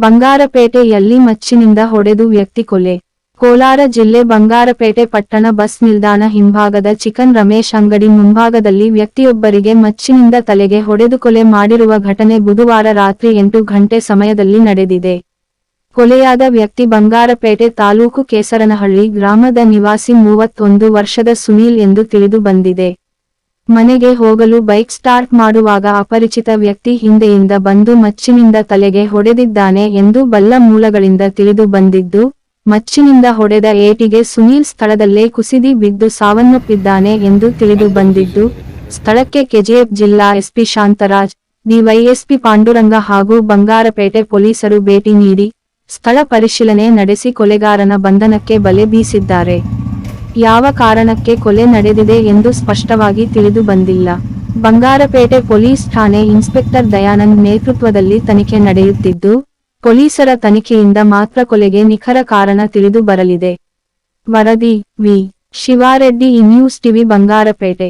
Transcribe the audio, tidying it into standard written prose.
ಬಂಗಾರಪೇಟೆಯಲ್ಲಿ ಮಚ್ಚಿನಿಂದ ಹೊಡೆದು ವ್ಯಕ್ತಿ ಕೊಲೆ. ಕೋಲಾರ ಜಿಲ್ಲೆ ಬಂಗಾರಪೇಟೆ ಪಟ್ಟಣ ಬಸ್ ನಿಲ್ದಾಣ ಹಿಂಭಾಗದ ಚಿಕನ್ ರಮೇಶ್ ಅಂಗಡಿ ಮುಂಭಾಗದಲ್ಲಿ ವ್ಯಕ್ತಿಯೊಬ್ಬರಿಗೆ ಮಚ್ಚಿನಿಂದ ತಲೆಗೆ ಹೊಡೆದು ಕೊಲೆ ಮಾಡಿರುವ ಘಟನೆ ಬುಧವಾರ ರಾತ್ರಿ 8 ಗಂಟೆ ಸಮಯದಲ್ಲಿ ನಡೆದಿದೆ. ಕೊಲೆಯಾದ ವ್ಯಕ್ತಿ ಬಂಗಾರಪೇಟೆ ತಾಲೂಕು ಕೇಸರನಹಳ್ಳಿ ಗ್ರಾಮದ ನಿವಾಸಿ 31 ವರ್ಷದ ಸುನೀಲ್ ಎಂದು ತಿಳಿದು ಬಂದಿದೆ. ಮನೆಗೆ ಹೋಗಲು ಬೈಕ್ ಸ್ಟಾರ್ಟ್ ಮಾಡುವಾಗ ಅಪರಿಚಿತ ವ್ಯಕ್ತಿ ಹಿಂದೆಯಿಂದ ಬಂದು ಮಚ್ಚಿನಿಂದ ತಲೆಗೆ ಹೊಡೆದಿದ್ದಾನೆ ಎಂದು ಬಲ್ಲ ಮೂಲಗಳಿಂದ ತಿಳಿದು ಬಂದಿದ್ದು, ಮಚ್ಚಿನಿಂದ ಹೊಡೆದ ಏಟಿಗೆ ಸುನೀಲ್ ಸ್ಥಳದಲ್ಲೇ ಕುಸಿದು ಬಿದ್ದು ಸಾವನ್ನಪ್ಪಿದ್ದಾನೆ ಎಂದು ತಿಳಿದು ಬಂದಿದ್ದು, ಸ್ಥಳಕ್ಕೆ ಕೆಜಿಎಫ್ ಜಿಲ್ಲಾ ಎಸ್ಪಿ ಶಾಂತರಾಜ್, ಡಿವೈಎಸ್ಪಿ ಪಾಂಡುರಂಗ ಹಾಗೂ ಬಂಗಾರಪೇಟೆ ಪೊಲೀಸರು ಭೇಟಿ ನೀಡಿ ಸ್ಥಳ ಪರಿಶೀಲನೆ ನಡೆಸಿ ಕೊಲೆಗಾರನ ಬಂಧನಕ್ಕೆ ಬಲೆ ಬೀಸಿದ್ದಾರೆ. ಯಾವ ಕಾರಣಕ್ಕೆ ಕೊಲೆ ನಡೆದಿದೆ ಎಂದು ಸ್ಪಷ್ಟವಾಗಿ ತಿಳಿದು ಬಂದಿಲ್ಲ. ಬಂಗಾರಪೇಟೆ ಪೊಲೀಸ್ ಠಾಣೆ ಇನ್ಸ್ಪೆಕ್ಟರ್ ದಯಾನಂದ್ ನೇತೃತ್ವದಲ್ಲಿ ತನಿಖೆ ನಡೆಯುತ್ತಿದ್ದು, ಪೊಲೀಸರ ತನಿಖೆಯಿಂದ ಮಾತ್ರ ಕೊಲೆಗೆ ನಿಖರ ಕಾರಣ ತಿಳಿದು ಬರಲಿದೆ. ವರದಿ V. Shivareddy, news TV, Bangarpet.